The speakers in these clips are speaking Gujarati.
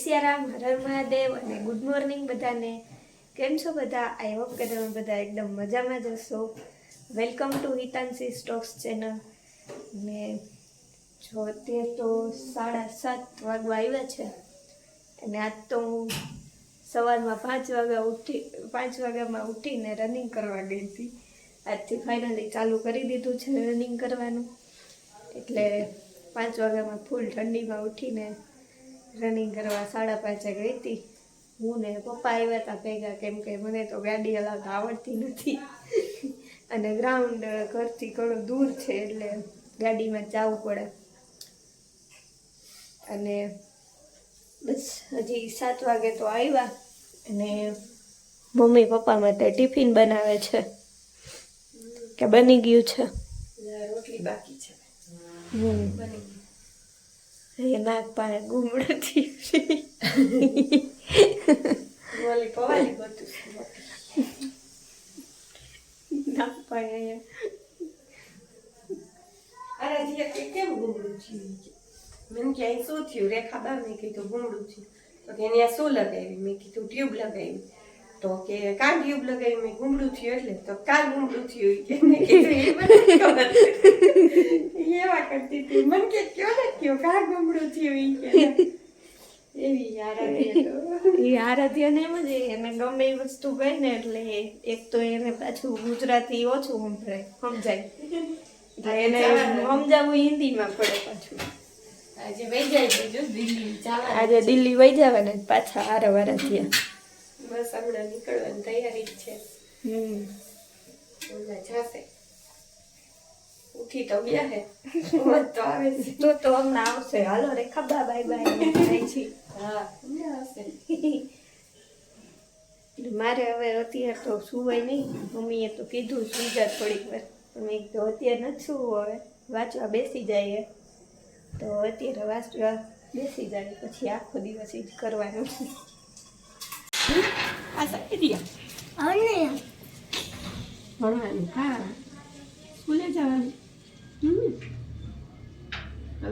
સિયારામ, હર હર મહાદેવ અને ગુડ મોર્નિંગ બધાને. કેમ છો બધા? આઈ હોપ કે તમે બધા એકદમ મજામાં જ હશો. Welcome to Hitanshi stocks channel. ને જો અત્યારે તો 7:30 વાગવા આવ્યા છે અને આજ તો હું સવારમાં 5 વાગ્યામાં ઉઠીને રનિંગ કરવા ગઈ હતી. આજથી ફાઇનલી ચાલુ કરી દીધું છે રનિંગ કરવાનું. એટલે 5 વાગ્યામાં ફૂલ ઠંડીમાં ઉઠીને રનિંગ કરવા 5:30 ગઈ હતી. હું ને પપ્પા આવ્યા હતા ભેગા, કેમ કે મને તો ગાડી હલાવતા આવડતી નથી અને ગ્રાઉન્ડ ઘરથી ઘણું દૂર છે એટલે ગાડીમાં જવું પડે. અને બસ હજી 7 વાગે તો આવ્યા અને મમ્મી પપ્પા માટે ટિફિન બનાવે છે કે બની ગયું છે? રોટલી બાકી છે. એ નાક પાસે ગુમડું થયું ઓલી પવાલી બધું નાક પાસે અરે જે કેમ ગુમડું થયું? મેં ક્યાંય શું થયું? રેખા બા મેં કીધું ગુમડું થયું તો કે એને શું લગાવી? મેં કીધું ટ્યુબ લગાવી. તો કે કા ટ્યુબ લગાવી? મેં ગુમડું થયું એટલે તો કા ગુમડું થયું કે મેં કીધું એ મને ખબર એવા કરતી હતી. મને કે કયો ને કયો કા ગુમડું થયું ઈ કે એવી આરાધ્યાને એમ જ એને ગમે એ વસ્તુ કહે ને એટલે એક તો એને પાછું ગુજરાતી ઓછું સમજાય એટલે એને સમજાવવું હિન્દીમાં પડે પાછું. આજે વહી જાય છે જો દિલ્હી જવા. આજે દિલ્હી વહી જવાના પાછા આરવારા થયા. બસ હમણાં નીકળવાની તૈયારી જ છે. જશે ઉઠી તો ગયા હે તો આવે છે તો હમણાં આવશે. હાલો રેખા બા બાય બાય. હા હમણાં આવશે. મારે હવે અત્યારે તો સુવાય નહીં. મમ્મીએ તો કીધું સુઈ જા થોડીક વાર, પણ મેં તો અત્યારે નથી સુવું. હવે વાંચવા બેસી જાય તો અત્યારે વાંચવા બેસી જાય પછી આખો દિવસ એ જ કરવાનું. આ સાઈડિયા ભણવાનું. હા સ્કૂલે જવાનું.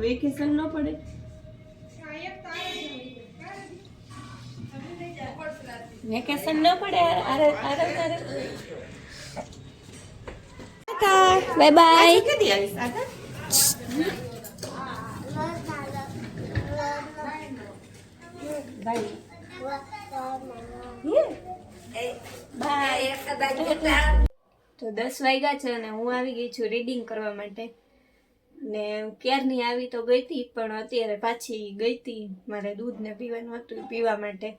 વેકેશન ન પડે. વેકેશન ન પડે. Bye bye. કદી આવીશ આગળ? તો 10 વાગ્યા છે અને હું આવી ગઈ છું રીડિંગ કરવા માટે. ને ક્યારની આવી તો ગઈ હતી, પણ અત્યારે પાછી ગઈ હતી. મારે દૂધ ને પીવાનું હતું, પીવા માટે.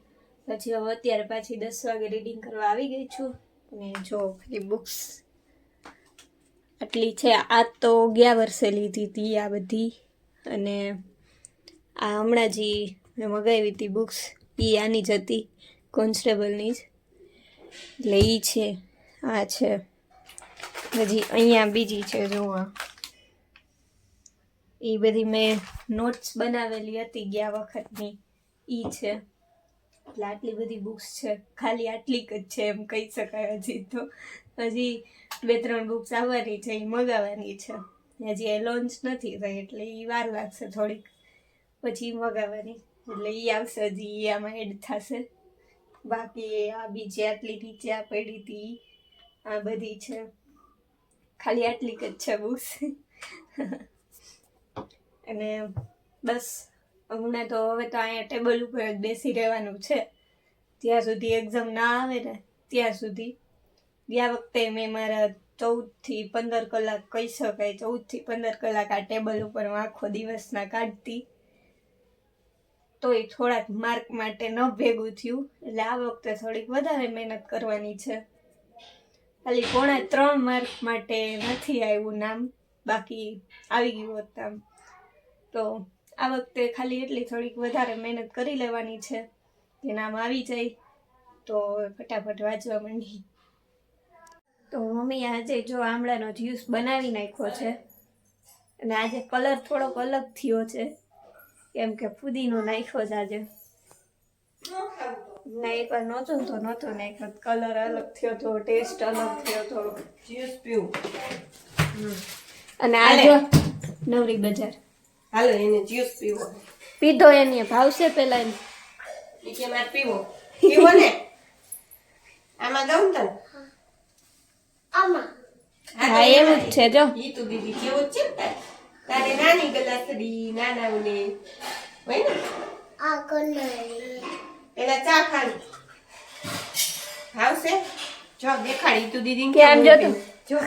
પછી હવે અત્યારે પાછી 10 વાગે રીડિંગ કરવા આવી ગઈ છું. ને જો એ બુક્સ આટલી છે. આ તો ગયા વર્ષે લીધી હતી આ બધી, અને આ હમણાં જ મેં મગાવી હતી બુક્સ એ આની જ હતી, કોન્સ્ટેબલની જ. એટલે એ છે, આ છે. હજી અહીંયા બીજી છે જોવા. એ બધી મેં નોટ્સ બનાવેલી હતી ગયા વખતની, એ છે. એટલે આટલી બધી બુક્સ છે. ખાલી આટલીક જ છે એમ કહી શકાય. હજી તો હજી 2-3 બુક્સ આવવાની છે, એ મગાવવાની છે. હજી એ લોન્ચ નથી થઈ એટલે એ વાર લાગશે થોડીક, પછી મગાવવાની. એટલે એ આવશે, હજી એ આમાં એડ થશે. બાકી આ બીજી આટલી નીચે આ પડી હતી આ બધી છે. ખાલી આટલીક જ છે બુક્સ. અને બસ હમણાં તો હવે તો અહીંયા ટેબલ ઉપર જ બેસી રહેવાનું છે ત્યાં સુધી એક્ઝામ ના આવે ને ત્યાં સુધી. ગયા વખતે મેં મારા 14 થી 15 કલાક કહી શકાય, 14 થી 15 કલાક આ ટેબલ ઉપર હું આખો દિવસના કાઢતી. તોય થોડાક માર્ક માટે ન ભેગું થયું. એટલે આ વખતે થોડીક વધારે મહેનત કરવાની છે. ખાલી 3 માર્ક માટે નથી આવ્યું નામ, બાકી આવી ગયું હોત આમ. તો આ વખતે ખાલી એટલી થોડીક વધારે મહેનત કરી લેવાની છે કે નામ આવી જાય તો ફટાફટ વાંચવા માંડી. તો મમ્મી આજે જો આમળાનો જ્યુસ બનાવી નાખ્યો છે અને આજે કલર થોડોક અલગ થયો છે, કેમ કે ફુદીનો નાખ્યો છે આજે. ના એકવાર નહોતો નાખ્યો, કલર અલગ થયો હતો, ટેસ્ટ અલગ થયો હતો. જ્યુસ પીવું. અને આજે નવરી બજાર હાલો એને જ્યુસ પીવો. પીધો એની ભાવશે પેલા એમ. ઈ કે મારે પીવો ને આમાં દઉં તને હા એવું જ છે જો ઈ તો દીદી કેવું જ છે ને તારે નાની ગલાસડી નાનાઓને હોય ને પેલા ચા ખાલી આવશે જો દેખાડી તું દીદી કે આમ જો તું જો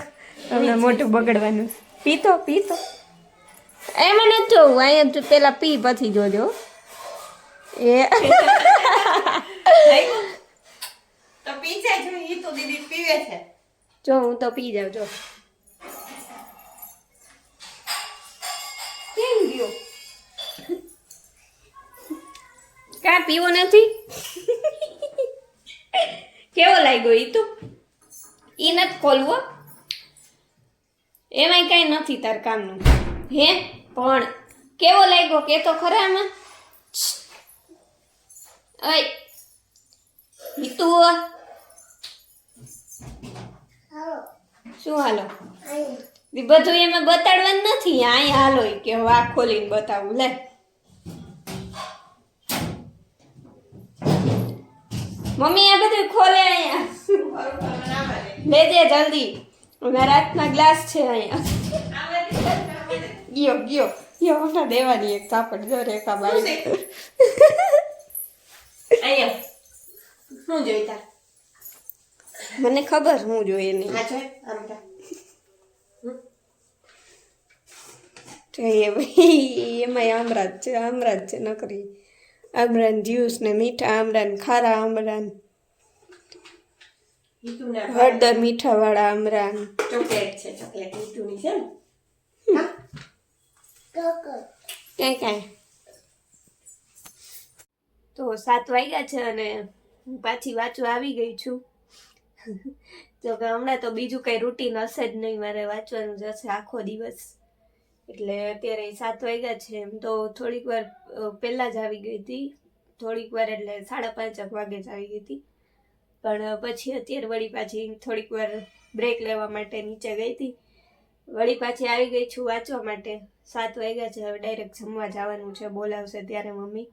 હમણાં મોટું બગડવાનું પીતો એમાં નથી જોવું અહીંયા તો પેલા પી પછી જોજો એ તો પી જાય જો ઈ તો દીદી પીવે છે જો હું તો પી જાઉં જો કેમ ગયો કા પીવો નથી કેવો લાગ્યો ઈ તો ઈ નથી ખોલવો એમાંય કઈ નથી તાર કામનું હે પણ કેવો લાગ્યો કે તો ખરા આમાં ઓય મીતુ શું હાલો ઈ બધું એમાં બતાડવાનું નથી અહીંયા હાલો ઈ કે વાહ ખોલીને બતાવું લે મમ્મી આ બધું ખોલે અહીંયા લેજે જલ્દી મારા હાથમાં ગ્લાસ છે અહીંયા ગયો હમણાં દેવાની એક ચાપડ જો રેખા બાઈ અહીંયા શું જોઈતા મને ખબર હું જોઈએ નહીં આ જોઈ આમ તા જોઈએ ભાઈ એમાંય આમરાજ છે નકરી આમરાન જ્યુસ ને મીઠા આમરાન ખારા આમરાન ઈતુના હળદર મીઠા વાળા આમરાન ચોકલેટ છે ચોકલેટ ઈતુની છે ને કાંઈ તો 7 વાગ્યા છે અને હું પાછી વાંચવા આવી ગઈ છું તો કે હમણાં તો બીજું કંઈ રૂટીન હશે જ નહીં મારે વાંચવાનું જશે આખો દિવસ એટલે અત્યારે 7 વાગ્યા છે એમ તો થોડીક વાર પહેલાં જ આવી ગઈ હતી થોડીક વાર એટલે 5:30 વાગે જ આવી ગઈ હતી પણ પછી અત્યારે વળી પાછી થોડીક વાર બ્રેક લેવા માટે નીચે ગઈ હતી વળી પાછી આવી ગઈ છું વાંચવા માટે 7 વાગ્યા છે હવે ડાયરેક્ટ જમવા જવાનું છે બોલાવશે ત્યારે મમ્મી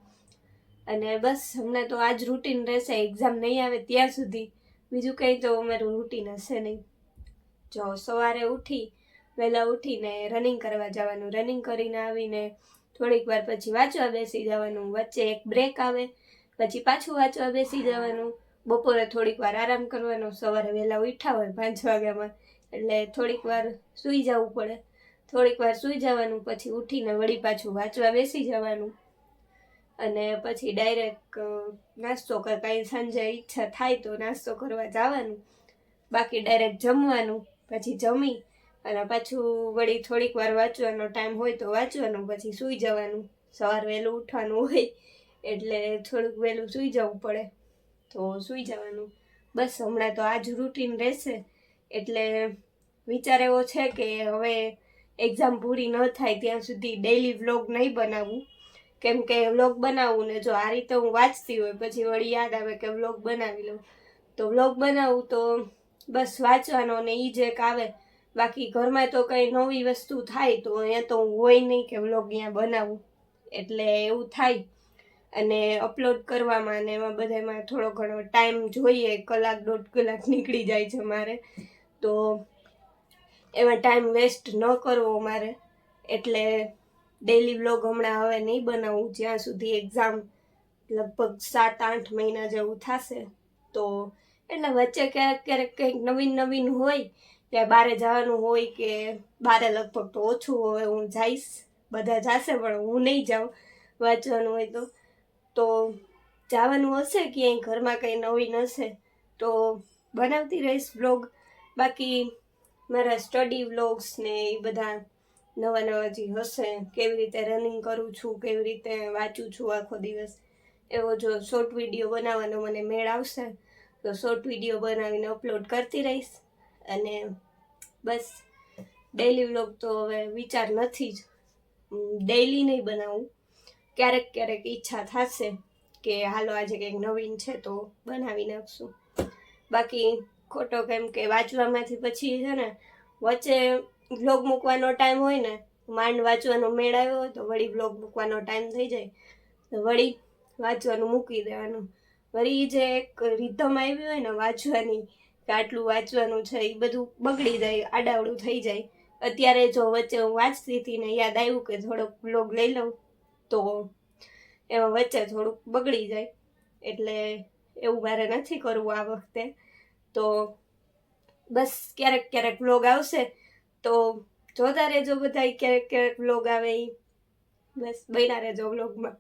અને બસ હમણાં તો આજ રૂટીન રહેશે એક્ઝામ નહીં આવે ત્યાં સુધી બીજું કંઈ તો અમારું રૂટીન હશે નહીં જો સવારે વહેલા ઉઠીને રનિંગ કરવા જવાનું રનિંગ કરીને આવીને થોડીક વાર પછી વાંચવા બેસી જવાનું વચ્ચે એક બ્રેક આવે પછી પાછું વાંચવા બેસી જવાનું બપોરે થોડીક વાર આરામ કરવાનો સવારે વહેલા ઉઠ્યા હોય 5 વાગ્યામાં એટલે થોડીક વાર સૂઈ જવું પડે થોડીક વાર સૂઈ જવાનું પછી ઉઠીને વળી પાછું વાંચવા બેસી જવાનું અને પછી ડાયરેક્ટ નાસ્તો કાંઈ સાંજે ઈચ્છા થાય તો નાસ્તો કરવા જવાનું બાકી ડાયરેક્ટ જમવાનું પછી જમી અને પાછું વળી થોડીક વાર વાંચવાનો ટાઈમ હોય તો વાંચવાનું પછી સૂઈ જવાનું સવાર વહેલું ઉઠવાનું હોય એટલે થોડુંક વહેલું સૂઈ જવું પડે તો સૂઈ જવાનું બસ હમણાં તો આ જ રૂટીન રહેશે એટલે વિચાર એવો છે કે હવે એક્ઝામ પૂરી ન થાય ત્યાં સુધી ડેઈલી વ્લોગ નહીં બનાવવું કેમ કે વ્લોગ બનાવવું ને જો આ રીતે હું વાંચતી હોય પછી વળી યાદ આવે કે વ્લોગ બનાવી લઉં તો વ્લોગ બનાવું તો બસ વાંચવાનો ને એ જ એક આવે બાકી ઘરમાં તો કંઈ નવી વસ્તુ થાય તો અહીંયા તો હું હોય નહીં કે વ્લોગ અહીંયા બનાવું એટલે એવું થાય અને અપલોડ કરવામાં અને એમાં બધામાં થોડો ઘણો ટાઈમ જોઈએ 1-1.5 કલાક નીકળી જાય છે મારે તો એમાં ટાઈમ વેસ્ટ ન કરવો મારે એટલે ડેઈલી વ્લોગ હમણાં હવે નહીં બનાવું જ્યાં સુધી એક્ઝામ લગભગ 7-8 મહિના જેવું થશે તો એટલે વચ્ચે ક્યારેક કંઈક નવીન હોય ત્યાં બહાર જવાનું હોય કે બહાર લગભગ તો ઓછું હોય હું જઈશ બધા જશે પણ હું નહીં જાઉં વાંચવાનું હોય તો જવાનું હશે ક્યાંય ઘરમાં કંઈ નવીન હશે તો બનાવતી રહીશ વ્લોગ બાકી મારા સ્ટડી વ્લોગ્સ ને એ બધા નવા જે હશે કેવી રીતે રનિંગ કરું છું કેવી રીતે વાંચું છું આખો દિવસ એવો જો શોર્ટ વિડીયો બનાવવાનો મને મેળ આવશે તો શોર્ટ વિડીયો બનાવીને અપલોડ કરતી રહીશ અને બસ ડેઈલી વ્લોગ તો હવે વિચાર નથી જ ડેઈલી નહીં બનાવું ક્યારેક ઈચ્છા થશે કે હાલો આજે કંઈક નવીન છે તો બનાવી નાખશું બાકી ખોટો કેમ કે વાંચવામાંથી પછી છે ને વચ્ચે વ્લોગ મૂકવાનો ટાઈમ હોય ને માંડ વાંચવાનો મેળ આવ્યો હોય તો વળી વ્લોગ મૂકવાનો ટાઈમ થઈ જાય તો વળી વાંચવાનું મૂકી દેવાનું. વળી જે એક રીધમ આવી હોય ને વાંચવાની કે આટલું વાંચવાનું છે એ બધું બગડી જાય, આડાવડું થઈ જાય. અત્યારે જો વચ્ચે હું વાંચતી હતી ને યાદ આવ્યું કે થોડોક બ્લોગ લઈ લઉં તો એમાં વચ્ચે થોડુંક બગડી જાય, એટલે એવું મારે નથી કરવું આ વખતે. તો બસ ક્યારેક ક્યારેક વ્લોગ આવશે તો જોતા રહેજો બધા, ક્યારેક ક્યારેક વ્લોગ આવે એ બસ બન્યા રહેજો વ્લોગમાં.